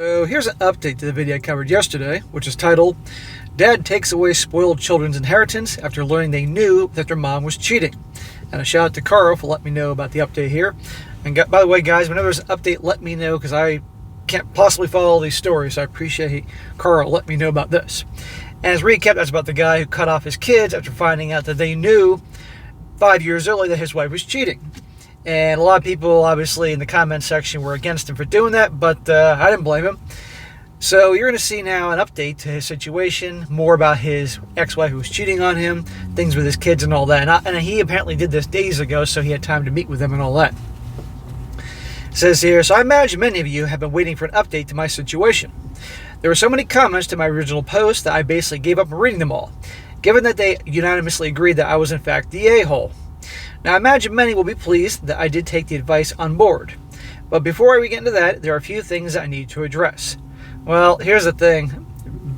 So here's an update to the video I covered yesterday, which is titled, Dad Takes Away Spoiled Children's Inheritance After Learning They Knew That Their Mom Was Cheating. And a shout out to Carl for letting me know about the update here. And by the way, guys, whenever there's an update, let me know, because I can't possibly follow all these stories, so I appreciate Carl letting me know about this. And as recap, that's about the guy who cut off his kids after finding out that they knew 5 years earlier that his wife was cheating. And a lot of people, obviously, in the comment section were against him for doing that, but I didn't blame him. So you're going to see now an update to his situation, more about his ex-wife who was cheating on him, things with his kids and all that. And he apparently did this days ago, so he had time to meet with them and all that. It says here, so I imagine many of you have been waiting for an update to my situation. There were so many comments to my original post that I basically gave up on reading them all, given that they unanimously agreed that I was in fact the a-hole. Now, I imagine many will be pleased that I did take the advice on board. But before we get into that, there are a few things that I need to address. Well, here's the thing.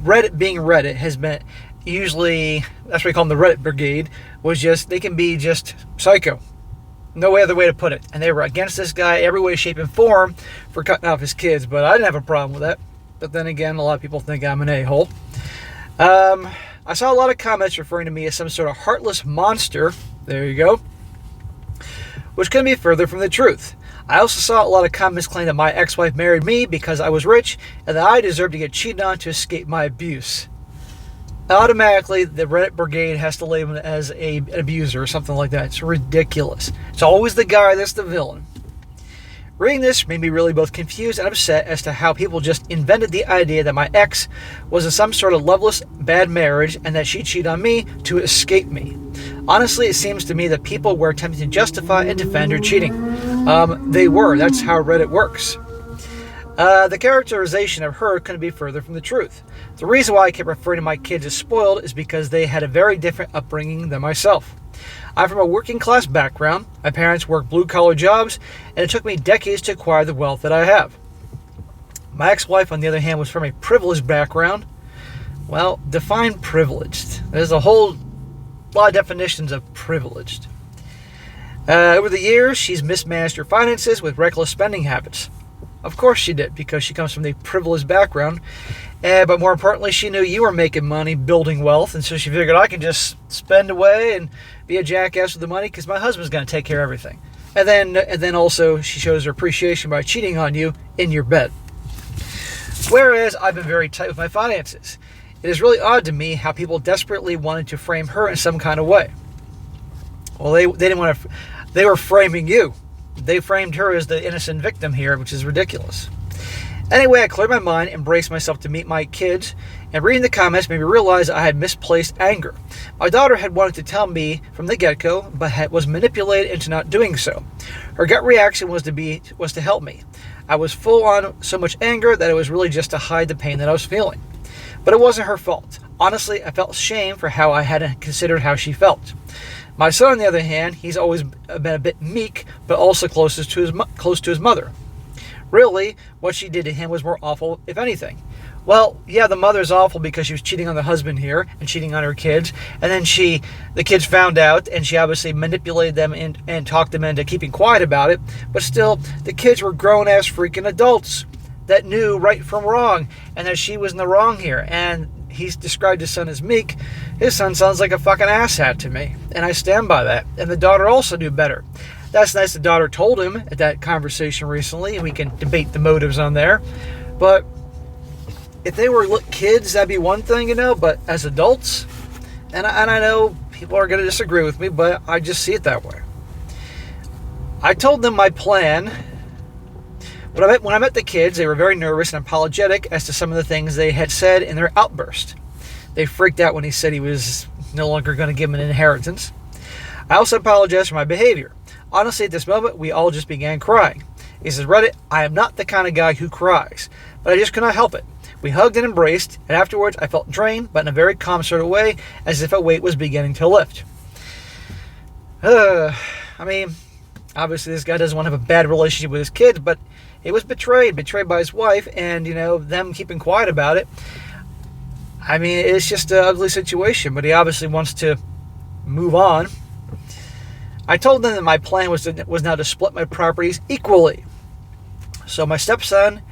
Reddit being Reddit has been usually, that's what we call them, the Reddit brigade, they can be just psycho. No other way to put it. And they were against this guy every way, shape, and form for cutting off his kids. But I didn't have a problem with that. But then again, a lot of people think I'm an a-hole. I saw a lot of comments referring to me as some sort of heartless monster. There you go. Which couldn't be further from the truth. I also saw a lot of comments claiming that my ex-wife married me because I was rich and that I deserved to get cheated on to escape my abuse. Automatically, the Reddit brigade has to label him as an abuser or something like that. It's ridiculous. It's always the guy that's the villain. Reading this made me really both confused and upset as to how people just invented the idea that my ex was in some sort of loveless bad marriage and that she cheated on me to escape me. Honestly, it seems to me that people were attempting to justify and defend her cheating. They were. That's how Reddit works. The characterization of her couldn't be further from the truth. The reason why I kept referring to my kids as spoiled is because they had a very different upbringing than myself. I'm from a working class background. My parents worked blue-collar jobs, and it took me decades to acquire the wealth that I have. My ex-wife, on the other hand, was from a privileged background. Well, define privileged. There's a whole lot of definitions of privileged. Over the years, she's mismanaged her finances with reckless spending habits. Of course she did, because she comes from a privileged background. But more importantly, she knew you were making money, building wealth, and so she figured I can just spend away and be a jackass with the money because my husband's going to take care of everything. And then also she shows her appreciation by cheating on you in your bed. Whereas I've been very tight with my finances. It is really odd to me how people desperately wanted to frame her in some kind of way. Well, they didn't want to. They were framing you. They framed her as the innocent victim here, which is ridiculous. Anyway, I cleared my mind, embraced myself to meet my kids, and reading the comments made me realize I had misplaced anger. My daughter had wanted to tell me from the get-go, but was manipulated into not doing so. Her gut reaction was to help me. I was full on so much anger that it was really just to hide the pain that I was feeling. But it wasn't her fault. Honestly, I felt shame for how I hadn't considered how she felt. My son, on the other hand, he's always been a bit meek, but also close to his mother. Really, what she did to him was more awful, if anything. Well, yeah, the mother's awful because she was cheating on the husband here and cheating on her kids. And then the kids found out, and she obviously manipulated them and talked them into keeping quiet about it. But still, the kids were grown-ass freaking adults that knew right from wrong and that she was in the wrong here. And he's described his son as meek. His son sounds like a fucking asshat to me, and I stand by that. And the daughter also knew better. That's nice the daughter told him at that conversation recently, and we can debate the motives on there. But if they were kids, that'd be one thing, but as adults, and I know people are going to disagree with me, but I just see it that way. I told them my plan. When I met the kids, they were very nervous and apologetic as to some of the things they had said in their outburst. They freaked out when he said he was no longer going to give them an inheritance. I also apologized for my behavior. Honestly, at this moment, we all just began crying. He says, Reddit, I am not the kind of guy who cries, but I just could not help it. We hugged and embraced, and afterwards I felt drained, but in a very calm sort of way, as if a weight was beginning to lift. Obviously this guy doesn't want to have a bad relationship with his kids, but he was betrayed by his wife, and, them keeping quiet about it. It's just an ugly situation, but he obviously wants to move on. I told them that my plan was now to split my properties equally. So my stepson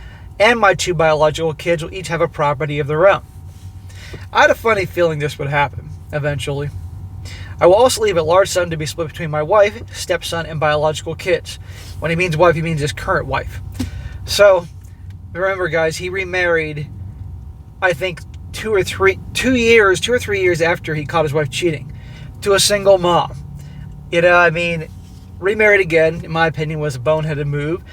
and my 2 biological kids will each have a property of their own. I had a funny feeling this would happen, eventually. I will also leave a large sum to be split between my wife, stepson, and biological kids. When he means wife, he means his current wife. So, remember guys, he remarried, I think, 2 or 3 years after he caught his wife cheating, to a single mom. Remarried again, in my opinion, was a boneheaded move.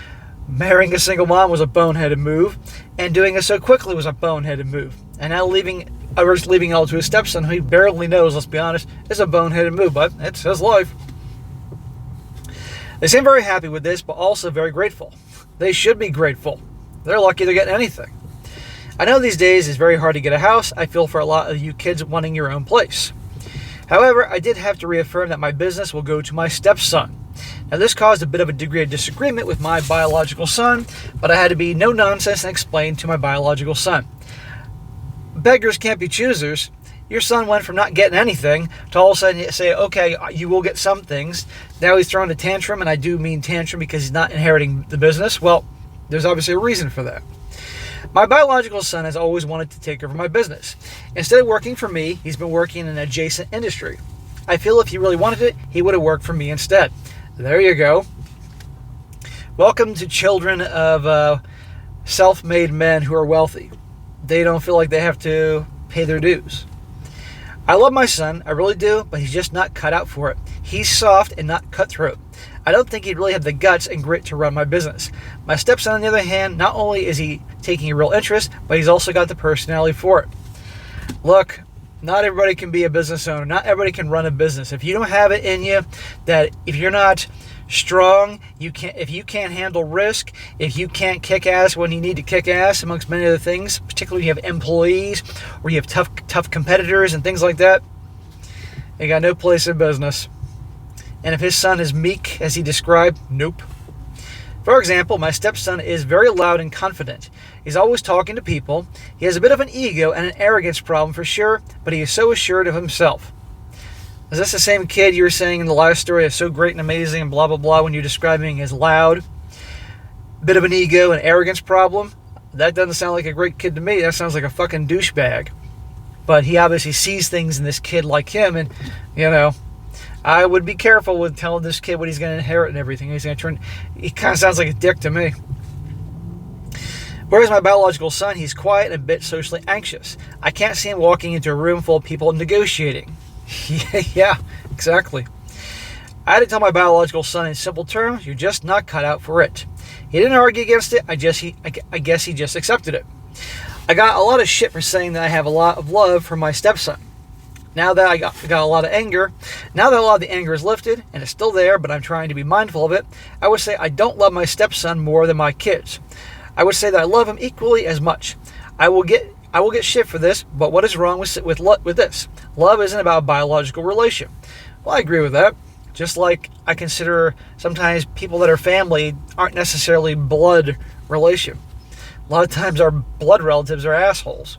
Marrying a single mom was a boneheaded move, and doing it so quickly was a boneheaded move. And now leaving it all to his stepson, who he barely knows, let's be honest, is a boneheaded move, but it's his life. They seem very happy with this, but also very grateful. They should be grateful. They're lucky they're getting anything. I know these days it's very hard to get a house. I feel for a lot of you kids wanting your own place. However, I did have to reaffirm that my business will go to my stepson. Now, this caused a bit of a degree of disagreement with my biological son, but I had to be no nonsense and explain to my biological son. Beggars can't be choosers. Your son went from not getting anything to all of a sudden say, okay, you will get some things. Now he's throwing a tantrum, and I do mean tantrum because he's not inheriting the business. Well, there's obviously a reason for that. My biological son has always wanted to take over my business. Instead of working for me, he's been working in an adjacent industry. I feel if he really wanted it, he would have worked for me instead. There you go. Welcome to children of self-made men who are wealthy. They don't feel like they have to pay their dues. I love my son, I really do, but he's just not cut out for it. He's soft and not cutthroat. I don't think he'd really have the guts and grit to run my business. My stepson, on the other hand, not only is he taking a real interest, but he's also got the personality for it. Look, not everybody can be a business owner. Not everybody can run a business. If you don't have it in you, that if you're not strong, if you can't handle risk, if you can't kick ass when you need to kick ass, amongst many other things, particularly when you have employees or you have tough competitors and things like that, you got no place in business. And if his son is meek, as he described, nope. For example, my stepson is very loud and confident. He's always talking to people. He has a bit of an ego and an arrogance problem for sure, but he is so assured of himself. Is this the same kid you were saying in the last story is so great and amazing and blah, blah, blah when you're describing as loud? Bit of an ego and arrogance problem? That doesn't sound like a great kid to me. That sounds like a fucking douchebag. But he obviously sees things in this kid like him, and, I would be careful with telling this kid what he's going to inherit and everything. He kind of sounds like a dick to me. Whereas my biological son, he's quiet and a bit socially anxious. I can't see him walking into a room full of people negotiating. Yeah, exactly. I had to tell my biological son in simple terms, you're just not cut out for it. He didn't argue against it, I guess he just accepted it. I got a lot of shit for saying that I have a lot of love for my stepson. Now that I got a lot of anger, now that a lot of the anger is lifted, and it's still there, but I'm trying to be mindful of it, I would say I don't love my stepson more than my kids. I would say that I love him equally as much. I will get shit for this, but what is wrong with this? Love isn't about a biological relation. Well, I agree with that. Just like I consider sometimes people that are family aren't necessarily blood relation. A lot of times our blood relatives are assholes.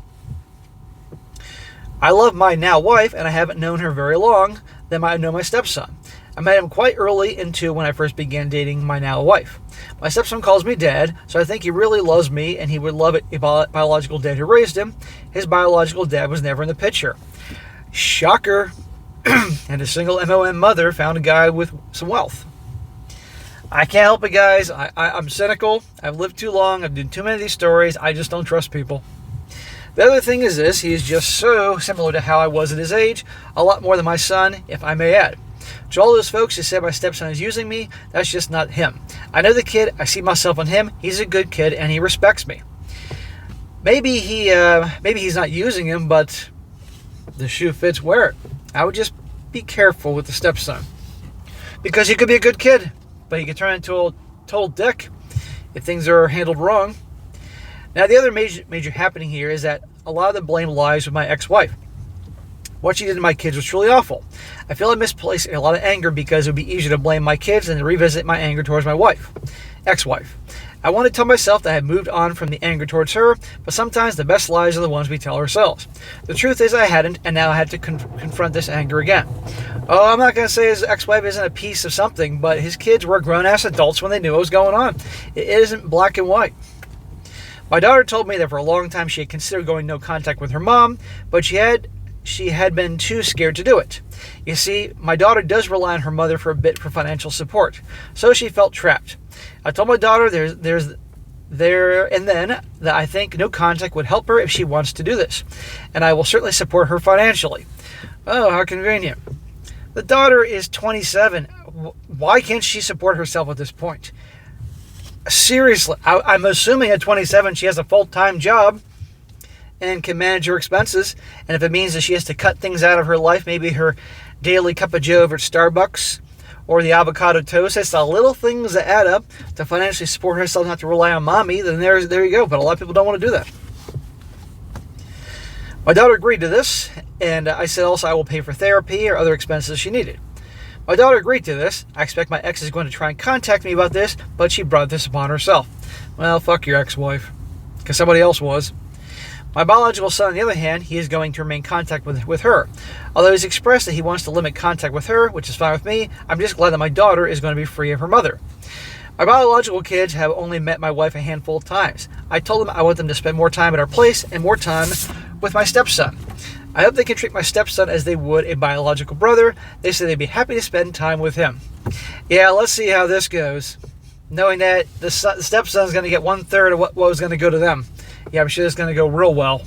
I love my now wife, and I haven't known her very long than I know my stepson. I met him quite early into when I first began dating my now wife. My stepson calls me dad, so I think he really loves me, and he would love a biological dad who raised him. His biological dad was never in the picture. Shocker. And a single MOM mother found a guy with some wealth. I can't help it, guys. I'm cynical. I've lived too long. I've done too many of these stories. I just don't trust people. The other thing is this, he is just so similar to how I was at his age, a lot more than my son, if I may add. To all those folks who said my stepson is using me, that's just not him. I know the kid, I see myself in him, he's a good kid, and he respects me. Maybe he's not using him, but the shoe fits, wear it. I would just be careful with the stepson. Because he could be a good kid, but he could turn into a total dick if things are handled wrong. Now, the other major happening here is that a lot of the blame lies with my ex-wife. What she did to my kids was truly awful. I feel I misplaced a lot of anger because it would be easier to blame my kids than to revisit my anger towards my ex-wife. I want to tell myself that I had moved on from the anger towards her, but sometimes the best lies are the ones we tell ourselves. The truth is I hadn't, and now I had to confront this anger again. Oh, I'm not going to say his ex-wife isn't a piece of something, but his kids were grown-ass adults when they knew what was going on. It isn't black and white. My daughter told me that for a long time she had considered going no contact with her mom, but she had been too scared to do it. You see, my daughter does rely on her mother for a bit for financial support, so she felt trapped. I told my daughter there and then that I think no contact would help her if she wants to do this, and I will certainly support her financially. Oh, how convenient. The daughter is 27. Why can't she support herself at this point? Seriously, I'm assuming at 27 she has a full-time job and can manage her expenses. And if it means that she has to cut things out of her life, maybe her daily cup of joe over at Starbucks or the avocado toast, it's the little things that add up to financially support herself, not to rely on mommy, then there you go. But a lot of people don't want to do that. My daughter agreed to this, and I said also I will pay for therapy or other expenses she needed. My daughter agreed to this. I expect my ex is going to try and contact me about this, but she brought this upon herself. Well, fuck your ex-wife, because somebody else was. My biological son, on the other hand, he is going to remain in contact with her. Although he's expressed that he wants to limit contact with her, which is fine with me, I'm just glad that my daughter is going to be free of her mother. My biological kids have only met my wife a handful of times. I told them I want them to spend more time at our place and more time with my stepson. I hope they can treat my stepson as they would a biological brother. They say they'd be happy to spend time with him. Yeah, let's see how this goes. Knowing that the stepson's going to get 1/3 of what was going to go to them. Yeah, I'm sure it's going to go real well.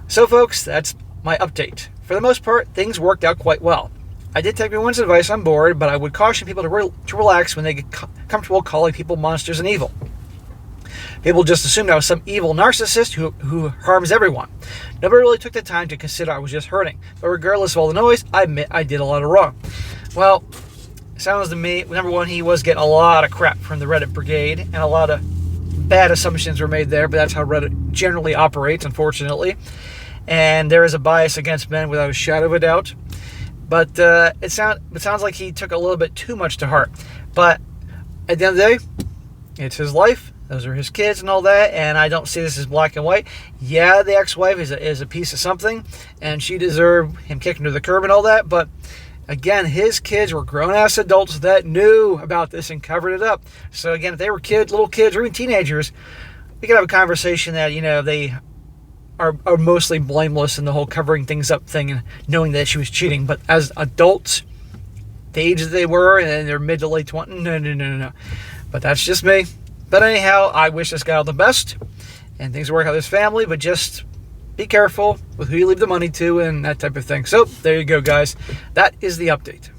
So, folks, that's my update. For the most part, things worked out quite well. I did take everyone's advice on board, but I would caution people to relax when they get comfortable calling people monsters and evil. People just assumed I was some evil narcissist who harms everyone. Nobody really took the time to consider I was just hurting. But regardless of all the noise, I admit I did a lot of wrong. Well, sounds to me, number one, he was getting a lot of crap from the Reddit brigade, and a lot of bad assumptions were made there, but that's how Reddit generally operates, unfortunately. And there is a bias against men without a shadow of a doubt. But it sounds like he took a little bit too much to heart. But at the end of the day, it's his life. Those are his kids and all that, and I don't see this as black and white. Yeah, the ex-wife is a piece of something, and she deserved him kicking to the curb and all that, but again, his kids were grown-ass adults that knew about this and covered it up. So again, if they were little kids, or even teenagers, we could have a conversation that, they are mostly blameless in the whole covering things up thing and knowing that she was cheating. But as adults, the age that they were, and their mid to late 20s, no. But that's just me. But anyhow, I wish this guy all the best, and things work out with his family, but just be careful with who you leave the money to and that type of thing. So, there you go, guys. That is the update.